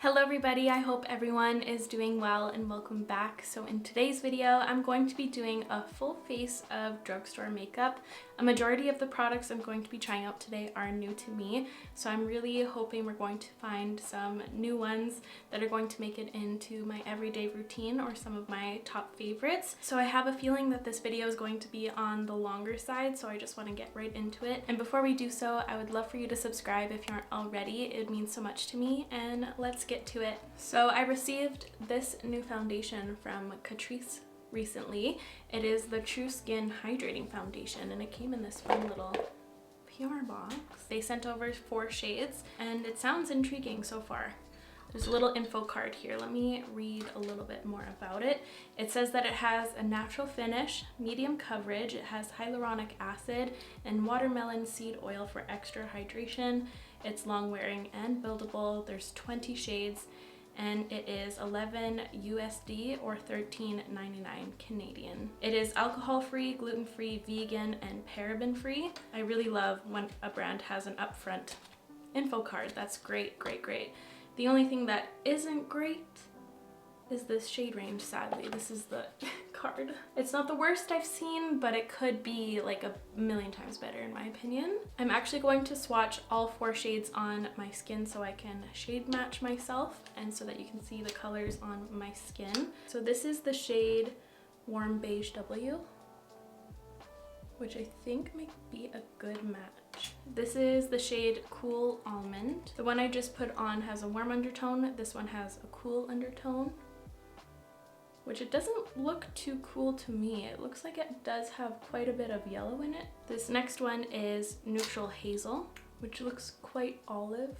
Hello everybody, I hope everyone is doing well and welcome back. So in today's video, I'm going to be doing a full face of drugstore makeup. A majority of the products I'm going to be trying out today are new to me, so I'm really hoping we're going to find some new ones that are going to make it into my everyday routine or some of my top favorites. So I have a feeling that this video is going to be on the longer side, so I just want to get right into it. And before we do so, I would love for you to subscribe if you aren't already. It means so much to me, and let's get to it. So I received this new foundation from Catrice recently. It is the True Skin Hydrating Foundation, and it came in this fun little PR box. They sent over 4 shades, and it sounds intriguing so far. There's a little info card here. Let me read a little bit more about it. It says that it has a natural finish, medium coverage, it has hyaluronic acid and watermelon seed oil for extra hydration. It's long wearing and buildable. There's 20 shades, and it is $11 USD or $13.99 Canadian. It is alcohol-free, gluten-free, vegan, and paraben-free. I really love when a brand has an upfront info card. That's great, great, great. The only thing that isn't great is this shade range, sadly. This is the card. It's not the worst I've seen, but it could be like a million times better in my opinion. I'm actually going to swatch all 4 shades on my skin so I can shade match myself and so that you can see the colors on my skin. So this is the shade Warm Beige W, which I think might be a good match. This is the shade Cool Almond. The one I just put on has a warm undertone. This one has a cool undertone, which it doesn't look too cool to me. It looks like it does have quite a bit of yellow in it. This next one is Neutral Hazel, which looks quite olive.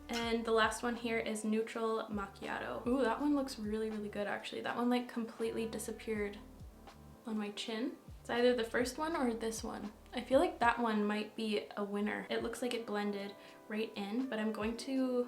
And the last one here is Neutral Macchiato. Ooh, that one looks really, really good actually. That one like completely disappeared on my chin. It's either the first one or this one. I feel like that one might be a winner. It looks like it blended right in, but I'm going to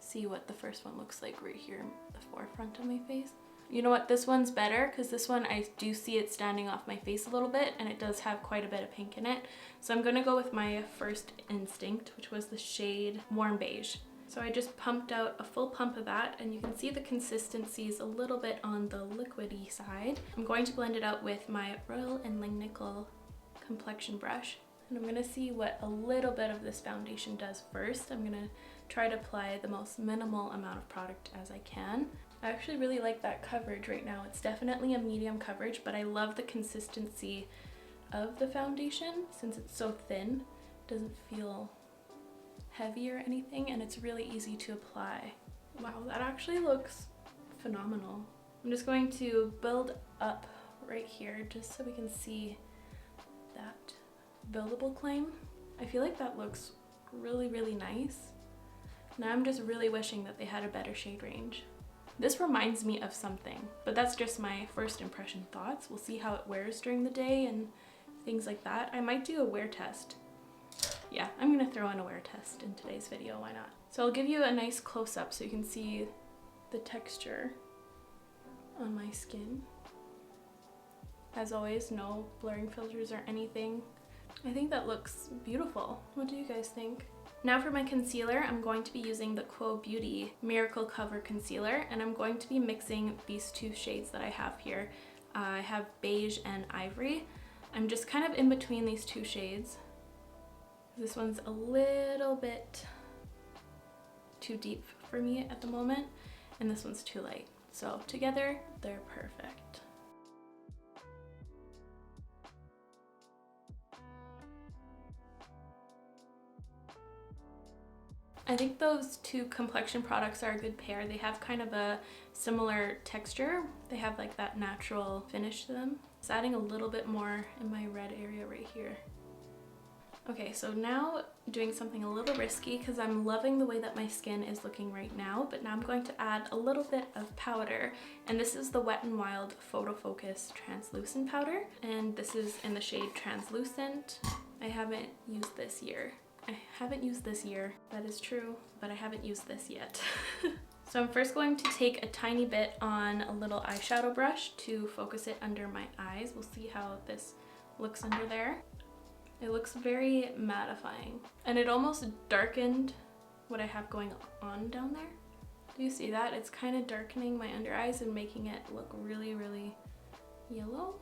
see what the first one looks like right here in the forefront of my face. You know what, this one's better because this one I do see it standing off my face a little bit, and it does have quite a bit of pink in it. So I'm gonna go with my first instinct, which was the shade Warm Beige. So I just pumped out a full pump of that, and you can see the consistency is a little bit on the liquidy side. I'm going to blend it out with my Royal & Langnickel complexion brush, and I'm gonna see what a little bit of this foundation does first. I'm gonna try to apply the most minimal amount of product as I can. I actually really like that coverage right now. It's definitely a medium coverage, but I love the consistency of the foundation since it's so thin. It doesn't feel heavy or anything, and it's really easy to apply. Wow, that actually looks phenomenal. I'm just going to build up right here just so we can see that buildable claim. I feel like that looks really, really nice. Now I'm just really wishing that they had a better shade range. This reminds me of something, but that's just my first impression thoughts. We'll see how it wears during the day and things like that. I might do a wear test. Yeah, I'm gonna throw in a wear test in today's video, why not? So I'll give you a nice close-up so you can see the texture on my skin. As always, no blurring filters or anything. I think that looks beautiful. What do you guys think? Now for my concealer, I'm going to be using the Quo Beauty Miracle Cover Concealer, and I'm going to be mixing these 2 shades that I have here. I have Beige and Ivory. I'm just kind of in between these 2 shades. This one's a little bit too deep for me at the moment, and this one's too light. So together, they're perfect. I think those 2 complexion products are a good pair. They have kind of a similar texture. They have like that natural finish to them. It's adding a little bit more in my red area right here. Okay, so now doing something a little risky because I'm loving the way that my skin is looking right now, but now I'm going to add a little bit of powder, and this is the Wet n Wild Photo Focus Translucent Powder, and this is in the shade Translucent. I haven't used this year. That is true, but I haven't used this yet. So I'm first going to take a tiny bit on a little eyeshadow brush to focus it under my eyes. We'll see how this looks under there. It looks very mattifying, and it almost darkened what I have going on down there. Do you see that? It's kind of darkening my under eyes and making it look really, really yellow.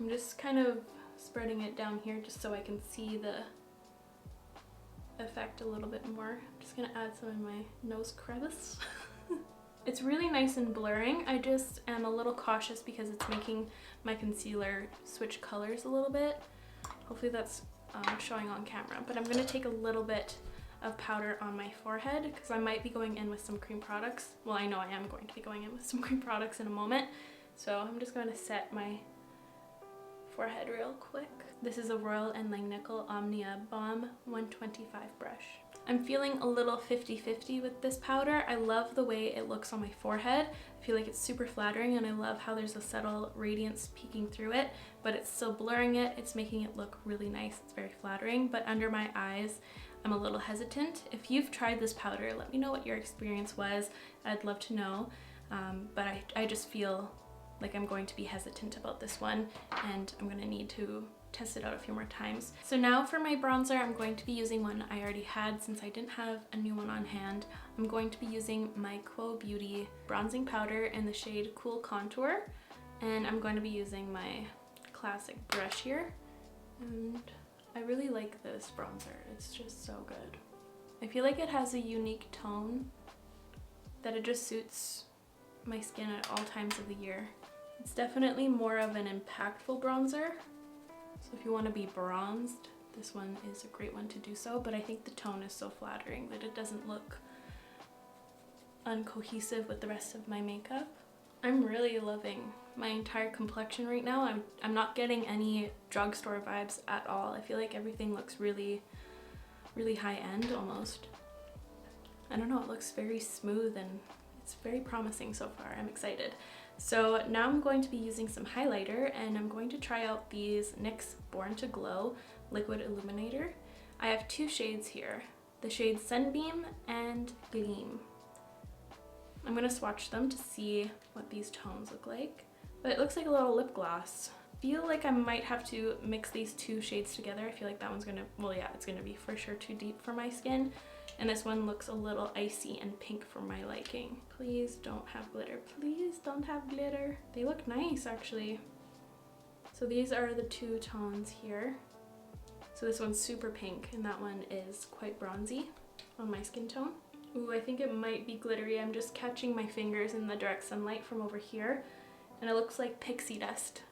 I'm just kind of spreading it down here just so I can see the effect a little bit more. I'm just gonna add some in my nose crevice. It's really nice and blurring. I just am a little cautious because it's making my concealer switch colors a little bit. Hopefully that's showing on camera, but I'm gonna take a little bit of powder on my forehead because I might be going in with some cream products. Well, I know I am going to be going in with some cream products in a moment. So I'm just going to set my forehead real quick. This is a Royal & Langnickel Omnia Balm 125 brush. I'm feeling a little 50-50 with this powder. I love the way it looks on my forehead. I feel like it's super flattering and I love how there's a subtle radiance peeking through it, but it's still blurring it. It's making it look really nice. It's very flattering, but under my eyes, I'm a little hesitant. If you've tried this powder, let me know what your experience was. I'd love to know, but I just feel like I'm going to be hesitant about this one and I'm gonna need to test it out a few more times. So now for my bronzer, I'm going to be using one I already had since I didn't have a new one on hand. I'm going to be using my Quo Beauty bronzing powder in the shade Cool Contour, and I'm going to be using my classic brush here. And I really like this bronzer. It's just so good. I feel like it has a unique tone that it just suits my skin at all times of the year. It's definitely more of an impactful bronzer. So if you want to be bronzed, this one is a great one to do so, but I think the tone is so flattering that it doesn't look uncohesive with the rest of my makeup. I'm really loving my entire complexion right now. I'm not getting any drugstore vibes at all. I feel like everything looks really, really high end almost. I don't know, it looks very smooth and it's very promising so far. I'm excited. So now I'm going to be using some highlighter and I'm going to try out these NYX Born to Glow Liquid Illuminator. I have two shades here, the shades Sunbeam and Gleam. I'm going to swatch them to see what these tones look like, but it looks like a little lip gloss. I feel like I might have to mix these two shades together. I feel like that one's gonna, well yeah, it's gonna be for sure too deep for my skin. And this one looks a little icy and pink for my liking. Please don't have glitter. Please don't have glitter. They look nice actually. So these are the two tones here. So this one's super pink and that one is quite bronzy on my skin tone. Ooh, I think it might be glittery. I'm just catching my fingers in the direct sunlight from over here and it looks like pixie dust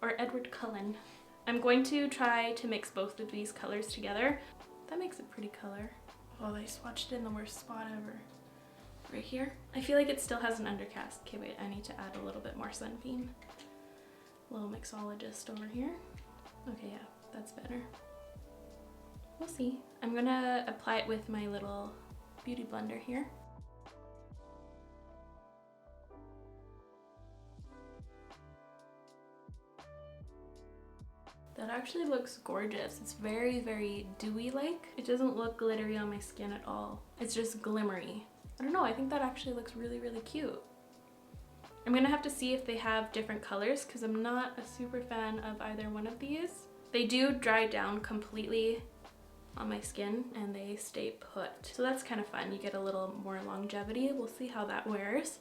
or Edward Cullen. I'm going to try to mix both of these colors together. That makes a pretty color. Oh, I swatched it in the worst spot ever. Right here. I feel like it still has an undercast. Okay, wait, I need to add a little bit more Sunbeam. Little mixologist over here. Okay, yeah, that's better. We'll see. I'm gonna apply it with my little beauty blender here. That actually looks gorgeous. It's very, very dewy-like. It doesn't look glittery on my skin at all. It's just glimmery. I don't know, I think that actually looks really, really cute. I'm gonna have to see if they have different colors because I'm not a super fan of either one of these. They do dry down completely on my skin and they stay put. So that's kind of fun. You get a little more longevity. We'll see how that wears.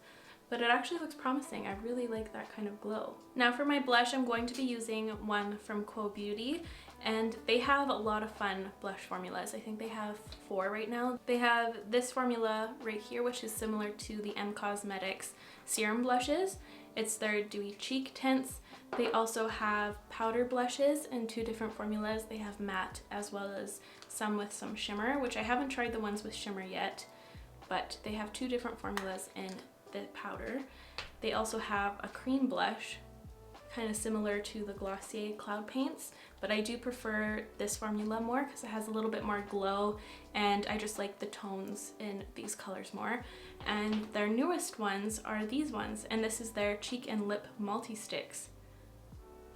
But it actually looks promising. I really like that kind of glow. Now for my blush, I'm going to be using one from Quo Beauty, and they have a lot of fun blush formulas. I think they have 4 right now. They have this formula right here, which is similar to the M Cosmetics serum blushes. It's their dewy cheek tints. They also have powder blushes in 2 different formulas. They have matte as well as some with some shimmer, which I haven't tried the ones with shimmer yet, but they have 2 different formulas in the powder. They also have a cream blush, kind of similar to the Glossier Cloud Paints, but I do prefer this formula more because it has a little bit more glow and I just like the tones in these colors more. And their newest ones are these ones, and this is their Cheek and Lip Multi-Sticks.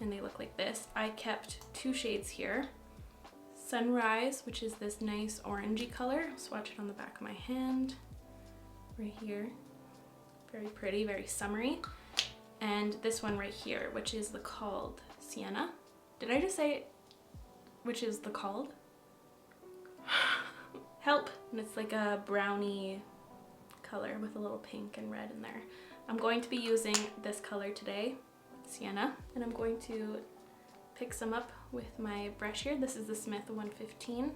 And they look like this. I kept 2 shades here. Sunrise, which is this nice orangey color. I'll swatch it on the back of my hand, right here. Very pretty, very summery. And this one right here, which is the Called Sienna. Did I just say which is the Called? Help! And it's like a brownie color with a little pink and red in there. I'm going to be using this color today, Sienna, and I'm going to pick some up with my brush here. This is the Smith 115.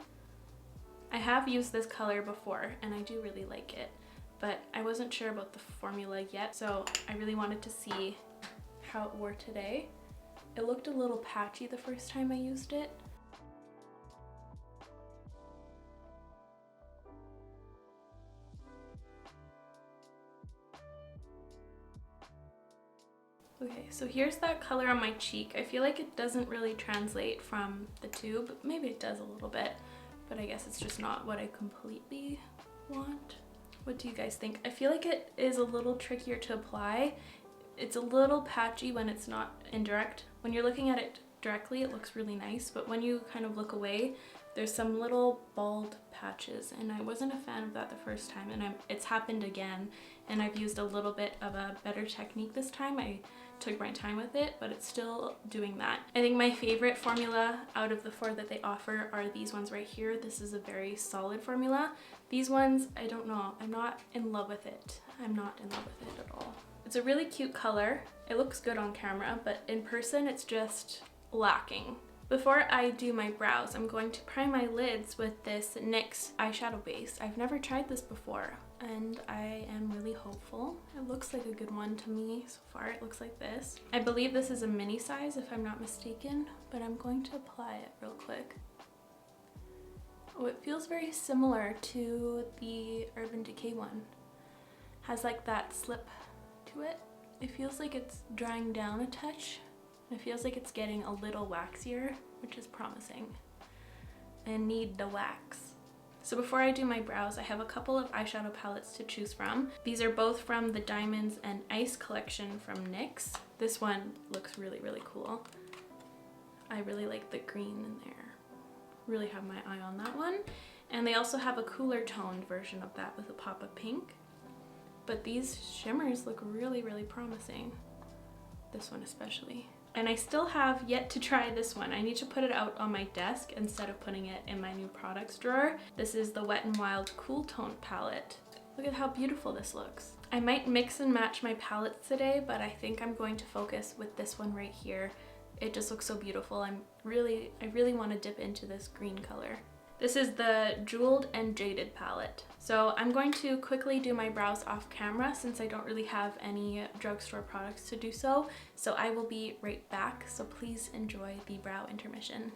I have used this color before and I do really like it, but I wasn't sure about the formula yet, so I really wanted to see how it wore today. It looked a little patchy the first time I used it. Okay, so here's that color on my cheek. I feel like it doesn't really translate from the tube. Maybe it does a little bit, but I guess it's just not what I completely want. What do you guys think? I feel like it is a little trickier to apply. It's a little patchy when it's not indirect. When you're looking at it directly, it looks really nice, but when you kind of look away, there's some little bald patches, and I wasn't a fan of that the first time, and it's happened again, and I've used a little bit of a better technique this time. I took my time with it, but it's still doing that. I think my favorite formula out of the 4 that they offer are these ones right here. This is a very solid formula. These ones, I don't know, I'm not in love with it. I'm not in love with it at all. It's a really cute color. It looks good on camera, but in person it's just lacking. Before I do my brows, I'm going to prime my lids with this NYX eyeshadow base. I've never tried this before, and I am really hopeful. It looks like a good one to me so far. It looks like this. I believe this is a mini size if I'm not mistaken, but I'm going to apply it real quick. Oh, it feels very similar to the Urban Decay one. Has like that slip to it. It feels like it's drying down a touch. It feels like it's getting a little waxier, which is promising. I need the wax. So before I do my brows, I have a couple of eyeshadow palettes to choose from. These are both from the Diamonds and Ice collection from NYX. This one looks really, really cool. I really like the green in there. Really have my eye on that one. And they also have a cooler toned version of that with a pop of pink. But these shimmers look really, really promising. This one especially. And I still have yet to try this one. I need to put it out on my desk instead of putting it in my new products drawer. This is the Wet n Wild Cool Tone palette. Look at how beautiful this looks. I might mix and match my palettes today, but I think I'm going to focus with this one right here. It just looks so beautiful. I really want to dip into this green color. This is the Jeweled and Jaded palette. So I'm going to quickly do my brows off camera since I don't really have any drugstore products to do so. So I will be right back. So please enjoy the brow intermission.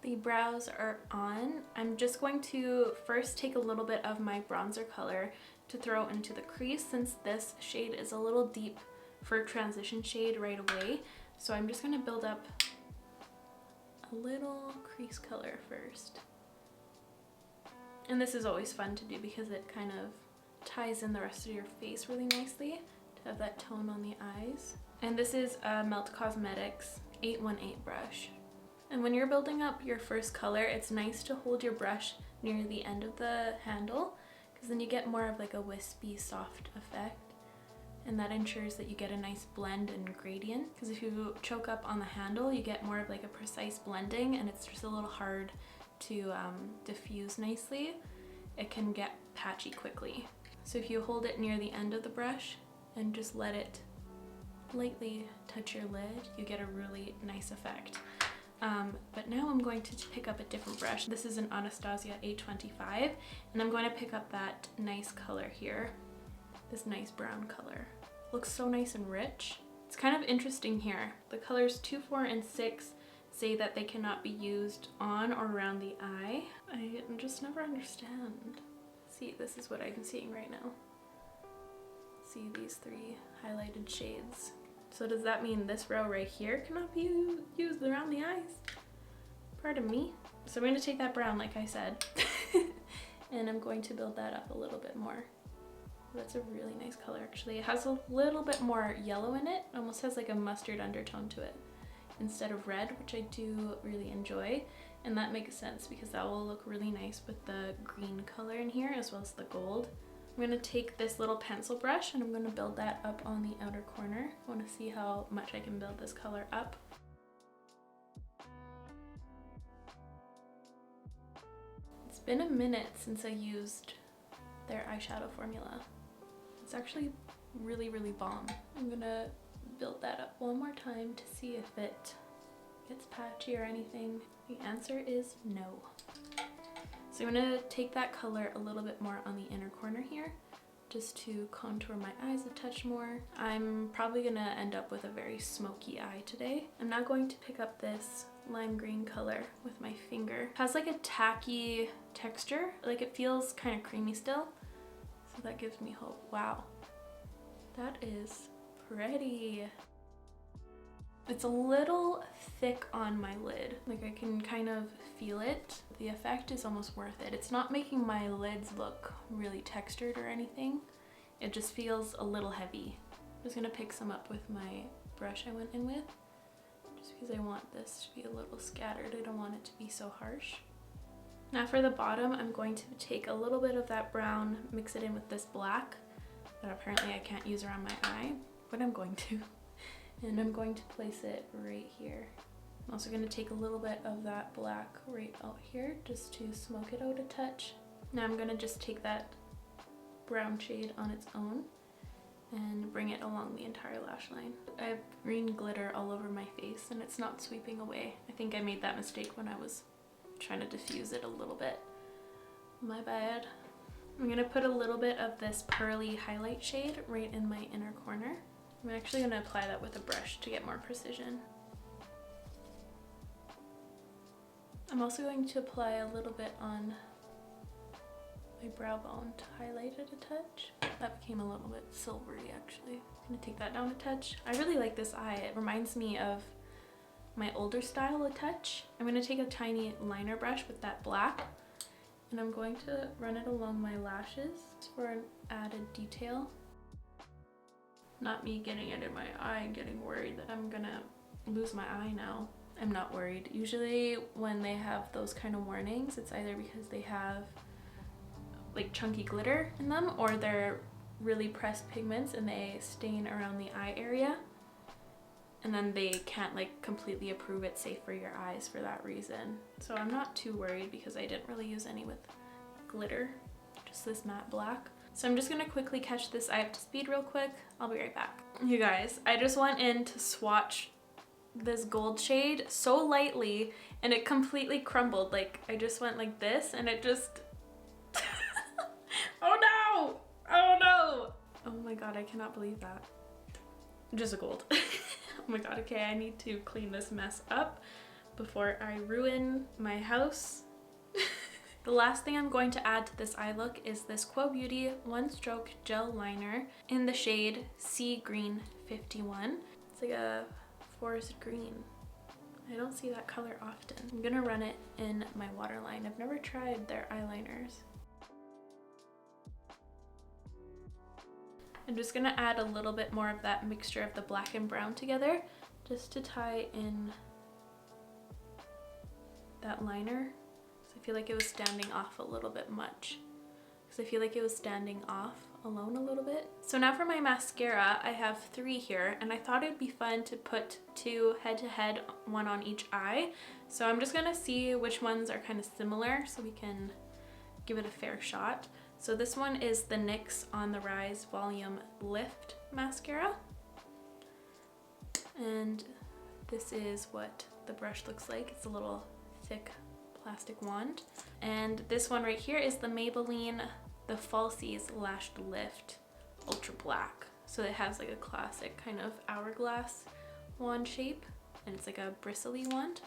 The brows are on. I'm just going to first take a little bit of my bronzer color to throw into the crease since this shade is a little deep for transition shade right away. So I'm just going to build up a little crease color first. And this is always fun to do because it kind of ties in the rest of your face really nicely to have that tone on the eyes. And this is a Melt Cosmetics 818 brush. And when you're building up your first color, it's nice to hold your brush near the end of the handle because then you get more of like a wispy, soft effect. And that ensures that you get a nice blend and gradient. Because if you choke up on the handle, you get more of like a precise blending and it's just a little hard to diffuse nicely. It can get patchy quickly. So if you hold it near the end of the brush and just let it lightly touch your lid, you get a really nice effect. But now I'm going to pick up a different brush. This is an Anastasia A25, and I'm going to pick up that nice color here. This nice brown color. Looks so nice and rich. It's kind of interesting here. The colors 2, 4, and 6 say that they cannot be used on or around the eye. I just never understand. See, this is what I'm seeing right now. See these 3 highlighted shades. So does that mean this row right here cannot be used around the eyes? Pardon me. So I'm going to take that brown like I said and I'm going to build that up a little bit more. That's a really nice color actually. It has a little bit more yellow in it. It almost has like a mustard undertone to it instead of red, which I do really enjoy. And that makes sense because that will look really nice with the green color in here as well as the gold. I'm going to take this little pencil brush and I'm going to build that up on the outer corner. I want to see how much I can build this color up. been a minute since I used their eyeshadow formula. It's actually really, really bomb. I'm gonna build that up one more time to see if it gets patchy or anything. The answer is no. So I'm gonna take that color a little bit more on the inner corner here, just to contour my eyes a touch more. I'm probably gonna end up with a very smoky eye today. I'm now going to pick up this lime green color with my finger. It has like a tacky texture, like it feels kind of creamy still. So that gives me hope. Wow, that is pretty. It's a little thick on my lid. Like I can kind of feel it. The effect is almost worth it. It's not making my lids look really textured or anything. It just feels a little heavy. I'm just gonna pick some up with my brush I went in with, just because I want this to be a little scattered. I don't want it to be so harsh. Now for the bottom, I'm going to take a little bit of that brown, mix it in with this black that apparently I can't use around my eye, but I'm going to. And I'm going to place it right here. I'm also going to take a little bit of that black right out here just to smoke it out a touch. Now I'm going to just take that brown shade on its own and bring it along the entire lash line. I have green glitter all over my face and it's not sweeping away. I think I made that mistake when I was trying to diffuse it a little bit. My bad. I'm going to put a little bit of this pearly highlight shade right in my inner corner. I'm actually going to apply that with a brush to get more precision. I'm also going to apply a little bit on my brow bone to highlight it a touch. That became a little bit silvery actually. I'm going to take that down a touch. I really like this eye. It reminds me of my older style a touch. I'm going to take a tiny liner brush with that black and I'm going to run it along my lashes for an added detail. Not me getting it in my eye and getting worried that I'm gonna lose my eye now. I'm not worried. Usually when they have those kind of warnings, it's either because they have like chunky glitter in them or they're really pressed pigments and they stain around the eye area. And then they can't like completely approve it safe for your eyes for that reason. So I'm not too worried because I didn't really use any with glitter, just this matte black. So I'm just gonna quickly catch this eye up to speed real quick. I'll be right back. You guys, I just went in to swatch this gold shade so lightly and it completely crumbled. Like I just went like this and it just, oh no, oh no. Oh my God, I cannot believe that. Just a gold. Oh my God, okay, I need to clean this mess up before I ruin my house. The last thing I'm going to add to this eye look is this Quo Beauty One Stroke Gel Liner in the shade Sea Green 51. It's like a forest green. I don't see that color often. I'm gonna run it in my waterline. I've never tried their eyeliners. I'm just gonna add a little bit more of that mixture of the black and brown together just to tie in that liner. I feel like it was standing off a little bit much because I feel like it was standing off alone a little bit. So now for my mascara, I have 3 here and I thought it'd be fun to put 2 head to head, one on each eye. So I'm just gonna see which ones are kind of similar so we can give it a fair shot. So this one is the NYX On The Rise Volume Lift Mascara. And this is what the brush looks like. It's a little thick plastic wand. And this one right here is the Maybelline The Falsies Lashed Lift Ultra Black. So it has like a classic kind of hourglass wand shape and it's like a bristly wand.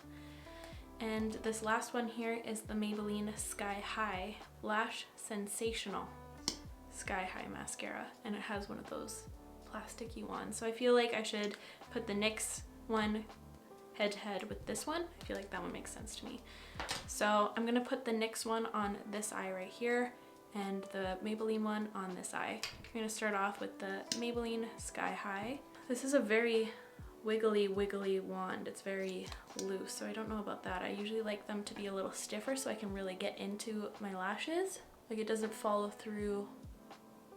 And this last one here is the Maybelline Sky High Lash Sensational Sky High Mascara and it has one of those plasticky wands. So I feel like I should put the NYX one head to head with this one. I feel like that one makes sense to me. So I'm gonna put the NYX one on this eye right here and the Maybelline one on this eye. I'm gonna start off with the Maybelline Sky High. This is a very wiggly wand. It's very loose, so I don't know about that. I usually like them to be a little stiffer so I can really get into my lashes. Like it doesn't follow through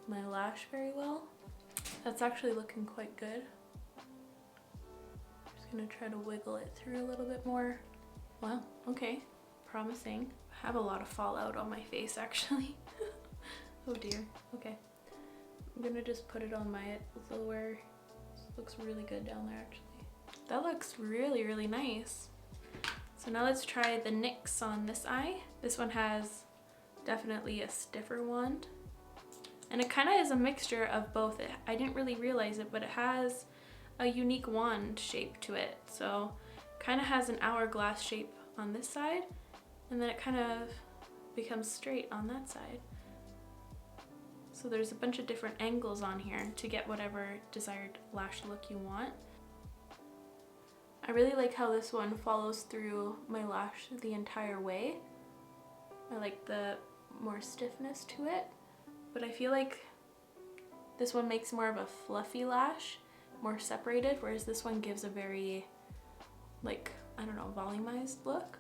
my lash very well. That's actually looking quite good. Gonna try to wiggle it through a little bit more. Wow, okay, promising. I have a lot of fallout on my face actually. Oh dear. Okay. I'm gonna just put it on my lower. This looks really good down there actually. That looks really, really nice. So now let's try the NYX on this eye. This one has definitely a stiffer wand. And it kind of is a mixture of both. I didn't really realize it, but it has a unique wand shape to it. So kind of has an hourglass shape on this side, and then it kind of becomes straight on that side. So there's a bunch of different angles on here to get whatever desired lash look you want. I really like how this one follows through my lash the entire way. I like the more stiffness to it, but I feel like this one makes more of a fluffy lash, more separated, whereas this one gives a very, like, I don't know, volumized look.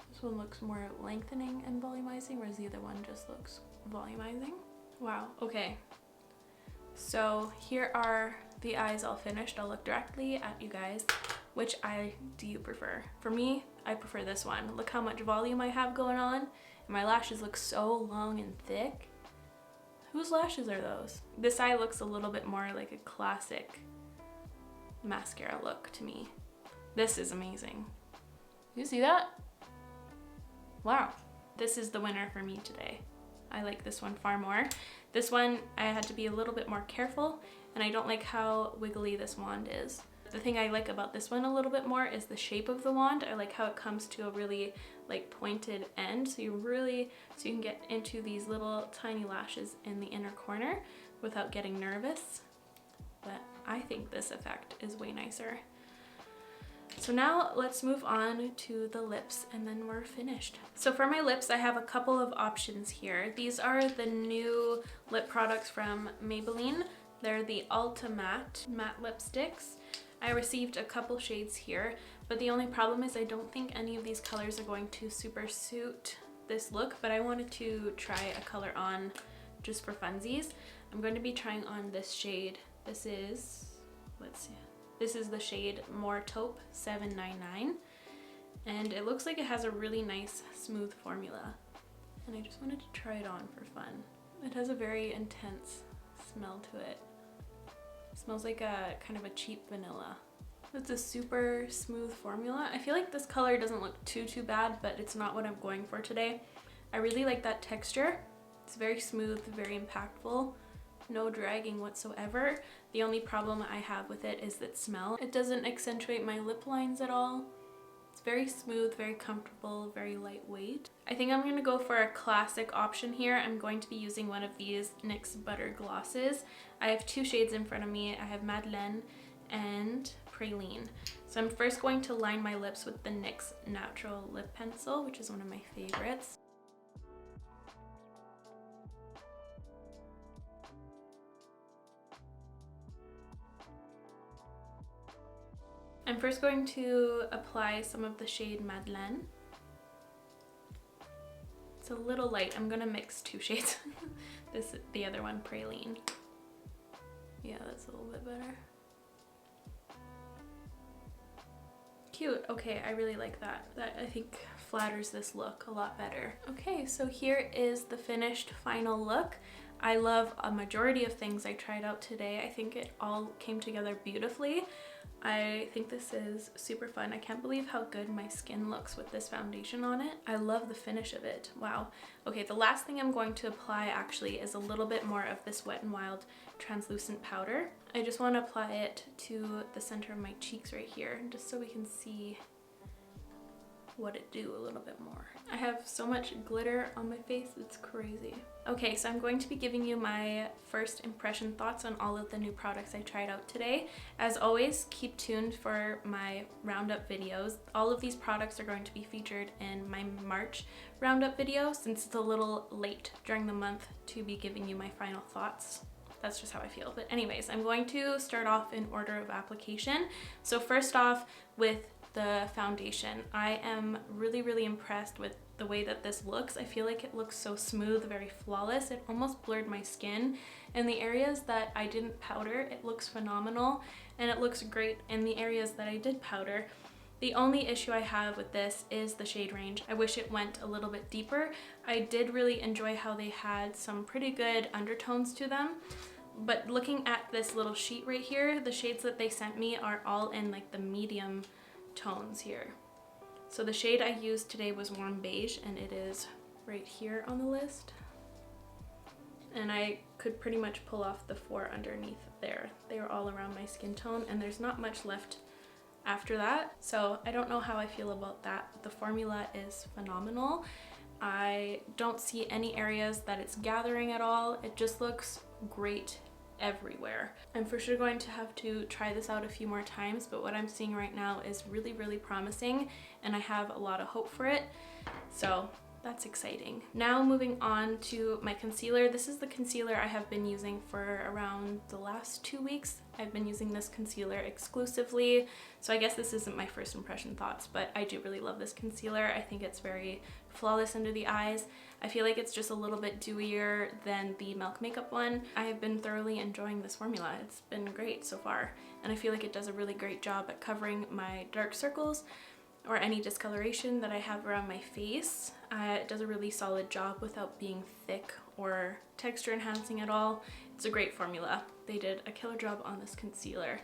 This one looks more lengthening and volumizing, whereas the other one just looks volumizing. Wow, okay. So here are the eyes all finished. I'll look directly at you guys. Which eye do you prefer? For me, I prefer this one. Look how much volume I have going on, and my lashes look so long and thick. Whose lashes are those? This eye looks a little bit more like a classic mascara look to me. This is amazing. You see that? Wow. This is the winner for me today. I like this one far more. This one, I had to be a little bit more careful, and I don't like how wiggly this wand is. The thing I like about this one a little bit more is the shape of the wand. I like how it comes to a really like pointed end, so you can get into these little tiny lashes in the inner corner without getting nervous. But I think this effect is way nicer. So now let's move on to the lips and then we're finished. So for my lips, I have a couple of options here. These are the new lip products from Maybelline. They're the Ultra Matte lipsticks. I received a couple shades here, but the only problem is I don't think any of these colors are going to super suit this look, but I wanted to try a color on just for funsies. I'm going to be trying on this shade. This is, let's see, this is the shade More Taupe 799, and it looks like it has a really nice smooth formula, and I just wanted to try it on for fun. It has a very intense smell to it. It smells like a kind of a cheap vanilla. It's a super smooth formula. I feel like this color doesn't look too bad, but it's not what I'm going for today. I really like that texture. It's very smooth, very impactful, no dragging whatsoever. The only problem I have with it is that smell. It doesn't accentuate my lip lines at all. It's very smooth, very comfortable, very lightweight. I think I'm gonna go for a classic option here. I'm going to be using one of these NYX Butter Glosses. I have two shades in front of me. I have Madeleine and Praline. So I'm first going to line my lips with the NYX Natural Lip Pencil, which is one of my favorites. I'm first going to apply some of the shade Madeleine. It's a little light. I'm gonna mix two shades. The other one, Praline. Yeah, that's a little bit better. Cute. Okay, I really like that. That I think flatters this look a lot better. Okay, so here is the finished final look. I love a majority of things I tried out today. I think it all came together beautifully. I think this is super fun. I can't believe how good my skin looks with this foundation on it. I love the finish of it. Wow. Okay, the last thing I'm going to apply actually is a little bit more of this Wet n Wild translucent powder. I just want to apply it to the center of my cheeks right here, just so we can see what it do a little bit more. I have so much glitter on my face, it's crazy. Okay, so I'm going to be giving you my first impression thoughts on all of the new products I tried out today. As always, keep tuned for my roundup videos. All of these products are going to be featured in my March roundup video, since it's a little late during the month to be giving you my final thoughts. That's just how I feel. But anyways, I'm going to start off in order of application. So first off with the foundation. I am really impressed with the way that this looks. I feel like it looks so smooth, very flawless. It almost blurred my skin. In the areas that I didn't powder, it looks phenomenal, and it looks great in the areas that I did powder. The only issue I have with this is the shade range. I wish it went a little bit deeper. I did really enjoy how they had some pretty good undertones to them. But looking at this little sheet right here, the shades that they sent me are all in like the medium tones here. So the shade I used today was Warm Beige, and it is right here on the list. And I could pretty much pull off the 4 underneath there. They are all around my skin tone, and there's not much left after that. So I don't know how I feel about that. The formula is phenomenal. I don't see any areas that it's gathering at all. It just looks great everywhere. I'm for sure going to have to try this out a few more times, but what I'm seeing right now is really, really promising, and I have a lot of hope for it. So that's exciting. Now moving on to my concealer. This is the concealer I have been using for around the last 2 weeks. I've been using this concealer exclusively, so I guess this isn't my first impression thoughts, but I do really love this concealer. I think it's very flawless under the eyes. I feel like it's just a little bit dewier than the Milk Makeup one. I have been thoroughly enjoying this formula. It's been great so far, and I feel like it does a really great job at covering my dark circles or any discoloration that I have around my face. It does a really solid job without being thick or texture enhancing at all. It's a great formula. They did a killer job on this concealer.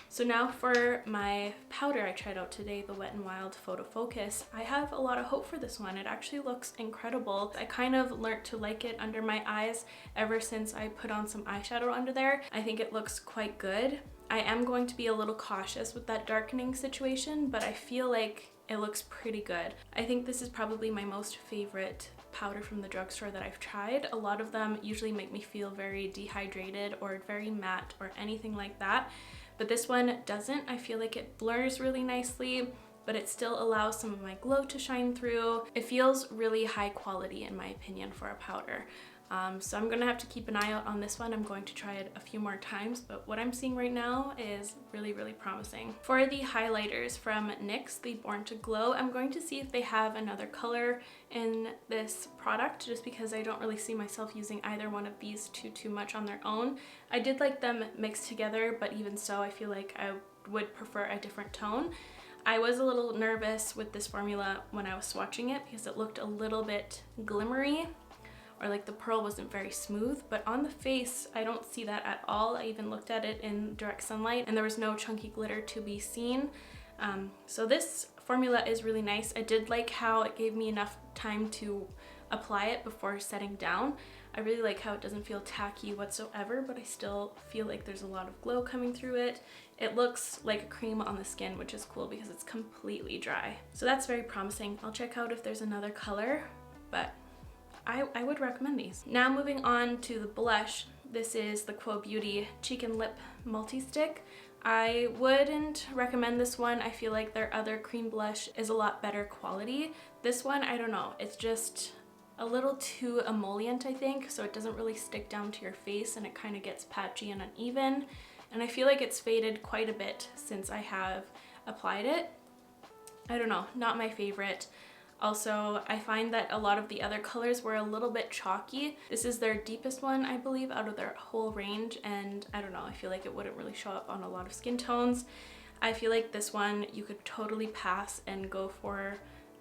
So now for my powder I tried out today, the Wet n Wild Photo Focus. I have a lot of hope for this one. It actually looks incredible. I kind of learned to like it under my eyes ever since I put on some eyeshadow under there. I think it looks quite good. I am going to be a little cautious with that darkening situation, but I feel like it looks pretty good. I think this is probably my most favorite powder from the drugstore that I've tried. A lot of them usually make me feel very dehydrated or very matte or anything like that, but this one doesn't. I feel like it blurs really nicely, but it still allows some of my glow to shine through. It feels really high quality in my opinion for a powder. So I'm gonna have to keep an eye out on this one. I'm going to try it a few more times, but what I'm seeing right now is really, really promising. For the highlighters from NYX, the Born to Glow, I'm going to see if they have another color in this product, just because I don't really see myself using either one of these too much on their own. I did like them mixed together, but even so, I feel like I would prefer a different tone. I was a little nervous with this formula when I was swatching it because it looked a little bit glimmery, or like the pearl wasn't very smooth, but on the face I don't see that at all. I even looked at it in direct sunlight and there was no chunky glitter to be seen. So this formula is really nice. I did like how it gave me enough time to apply it before setting down. I really like how it doesn't feel tacky whatsoever, but I still feel like there's a lot of glow coming through it. It looks like a cream on the skin, which is cool because it's completely dry. So that's very promising. I'll check out if there's another color, but I would recommend these. Now moving on to the blush. This is the Quo Beauty Cheek and Lip Multi-Stick. I wouldn't recommend this one. I feel like their other cream blush is a lot better quality. This one, I don't know, it's just a little too emollient, I think, so it doesn't really stick down to your face and it kind of gets patchy and uneven. And I feel like it's faded quite a bit since I have applied it. I don't know, not my favorite. Also, I find that a lot of the other colors were a little bit chalky. This is their deepest one, I believe, out of their whole range, and I don't know, I feel like it wouldn't really show up on a lot of skin tones. I feel like this one you could totally pass and go for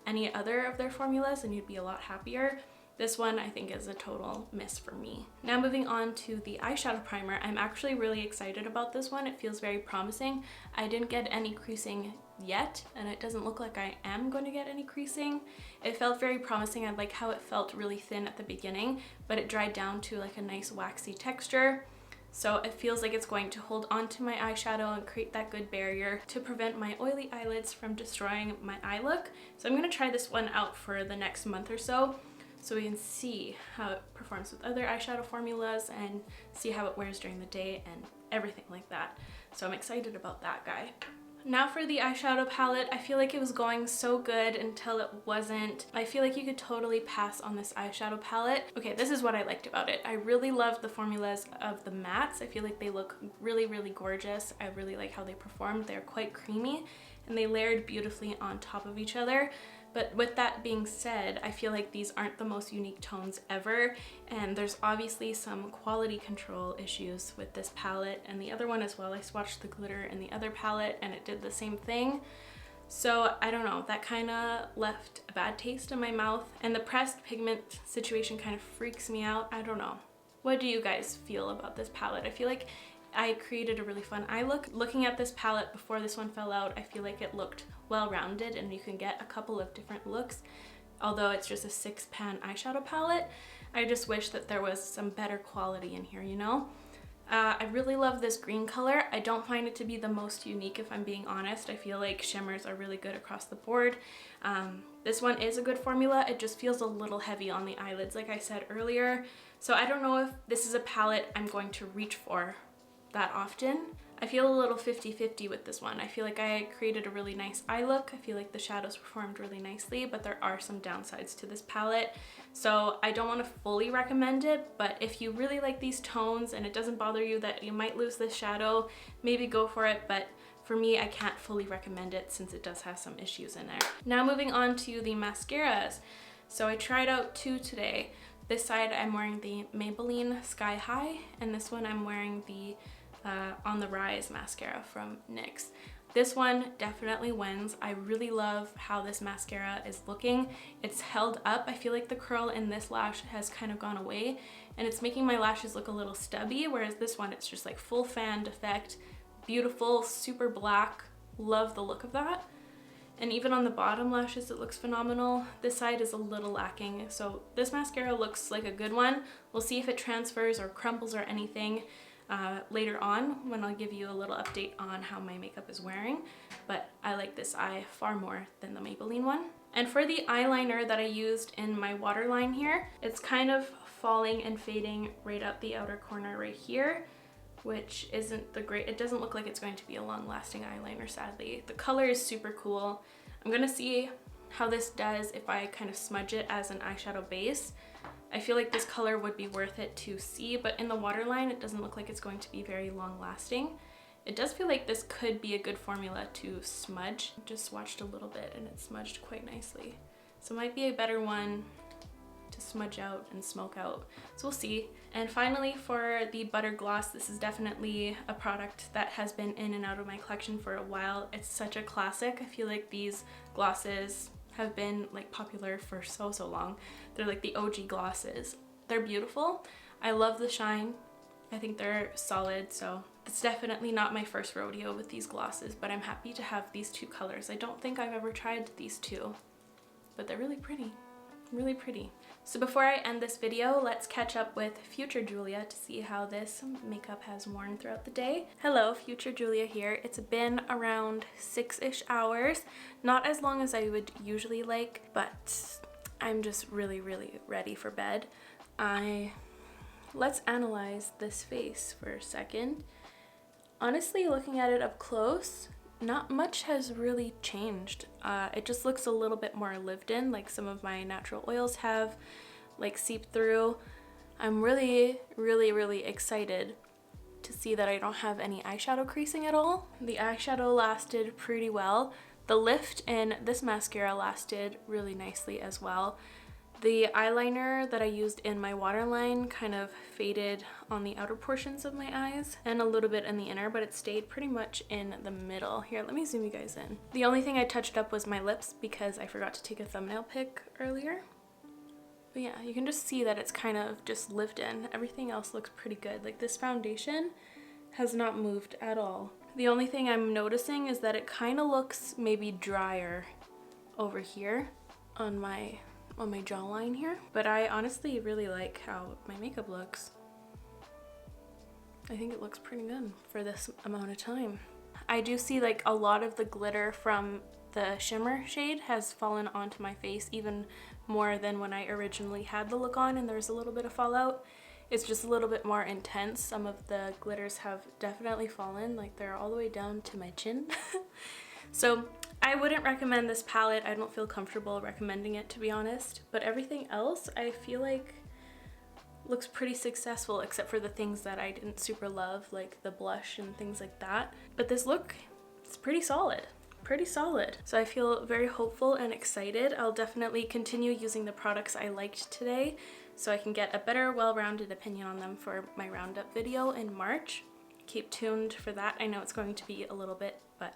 any other of their formulas and you'd be a lot happier. This one I think is a total miss for me. Now moving on to the eyeshadow primer. I'm actually really excited about this one. It feels very promising. I didn't get any creasing yet, and it doesn't look like I am going to get any creasing. It felt very promising. I like how it felt really thin at the beginning, but it dried down to like a nice waxy texture. So it feels like it's going to hold onto my eyeshadow and create that good barrier to prevent my oily eyelids from destroying my eye look. So I'm going to try this one out for the next month or so we can see how it performs with other eyeshadow formulas and see how it wears during the day and everything like that. So I'm excited about that guy. Now for the eyeshadow palette, I feel like it was going so good until it wasn't. I feel like you could totally pass on this eyeshadow palette. Okay, this is what I liked about it. I really loved the formulas of the mattes. I feel like they look really, really gorgeous. I really like how they performed. They're quite creamy and they layered beautifully on top of each other. But with that being said, I feel like these aren't the most unique tones ever, and there's obviously some quality control issues with this palette and the other one as well. I swatched the glitter in the other palette and it did the same thing. So I don't know, that kind of left a bad taste in my mouth, and the pressed pigment situation kind of freaks me out. I don't know. What do you guys feel about this palette? I feel like I created a really fun eye look. Looking at this palette before this one fell out, I feel like it looked well-rounded and you can get a couple of different looks. Although it's just a 6-pan eyeshadow palette, I just wish that there was some better quality in here, you know? I really love this green color. I don't find it to be the most unique, if I'm being honest. I feel like shimmers are really good across the board. This one is a good formula. It just feels a little heavy on the eyelids, like I said earlier. So I don't know if this is a palette I'm going to reach for that often. I feel a little 50-50 with this one. I feel like I created a really nice eye look. I feel like the shadows performed really nicely, but there are some downsides to this palette. So I don't want to fully recommend it, but if you really like these tones and it doesn't bother you that you might lose this shadow, maybe go for it. But for me, I can't fully recommend it since it does have some issues in there. Now moving on to the mascaras. So I tried out 2 today. This side I'm wearing the Maybelline Sky High, and this one I'm wearing the On the Rise mascara from NYX. This one definitely wins. I really love how this mascara is looking. It's held up. I feel like the curl in this lash has kind of gone away and it's making my lashes look a little stubby, whereas this one, it's just like full fanned effect, beautiful, super black. Love the look of that. And even on the bottom lashes, it looks phenomenal. This side is a little lacking. So this mascara looks like a good one. We'll see if it transfers or crumbles or anything later on when I'll give you a little update on how my makeup is wearing, but I like this eye far more than the Maybelline one. And for the eyeliner that I used in my waterline here, it's kind of falling and fading right out the outer corner right here, which isn't the great. It doesn't look like it's going to be a long-lasting eyeliner, sadly. The color is super cool. I'm gonna see how this does if I kind of smudge it as an eyeshadow base. I feel like this color would be worth it to see, but in the waterline, it doesn't look like it's going to be very long lasting. It does feel like this could be a good formula to smudge. Just swatched a little bit and it smudged quite nicely. So it might be a better one to smudge out and smoke out. So we'll see. And finally, for the butter gloss, this is definitely a product that has been in and out of my collection for a while. It's such a classic. I feel like these glosses have been like popular for so long. They're like the OG glosses. They're beautiful. I love the shine. I think they're solid, so it's definitely not my first rodeo with these glosses, but I'm happy to have these 2 colors. I don't think I've ever tried these 2, but they're really pretty. Really pretty. So before I end this video, let's catch up with future Julia to see how this makeup has worn throughout the day. Hello, future Julia here. It's been around 6-ish hours. Not as long as I would usually like, but I'm just really ready for bed. Let's analyze this face for a second. Honestly, looking at it up close, not much has really changed. It just looks a little bit more lived in, like some of my natural oils have like seeped through. I'm really excited to see that I don't have any eyeshadow creasing at all. The eyeshadow lasted pretty well. The lift in this mascara lasted really nicely as well. The eyeliner that I used in my waterline kind of faded on the outer portions of my eyes and a little bit in the inner, but it stayed pretty much in the middle. Here, let me zoom you guys in. The only thing I touched up was my lips because I forgot to take a thumbnail pic earlier. But yeah, you can just see that it's kind of just lived in. Everything else looks pretty good. Like this foundation has not moved at all. The only thing I'm noticing is that it kind of looks maybe drier over here on my jawline here, but I honestly really like how my makeup looks. I think it looks pretty good for this amount of time. I do see like a lot of the glitter from the shimmer shade has fallen onto my face even more than when I originally had the look on, and there's a little bit of fallout. It's just a little bit more intense. Some of the glitters have definitely fallen, like they're all the way down to my chin. So I wouldn't recommend this palette. I don't feel comfortable recommending it, to be honest, but everything else I feel like looks pretty successful, except for the things that I didn't super love, like the blush and things like that. But this look, it's pretty solid. Pretty solid. So I feel very hopeful and excited. I'll definitely continue using the products I liked today so I can get a better, well-rounded opinion on them for my roundup video in March. Keep tuned for that. I know it's going to be a little bit, but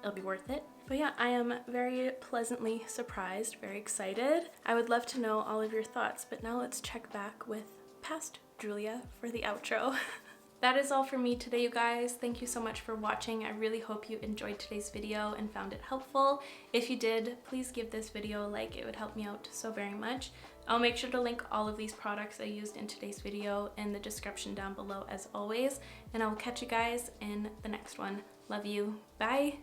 it'll be worth it. But yeah, I am very pleasantly surprised, very excited. I would love to know all of your thoughts, but now let's check back with past Julia for the outro. That is all for me today, you guys. Thank you so much for watching. I really hope you enjoyed today's video and found it helpful. If you did, please give this video a like. It would help me out so very much. I'll make sure to link all of these products I used in today's video in the description down below as always, and I will catch you guys in the next one. Love you. Bye.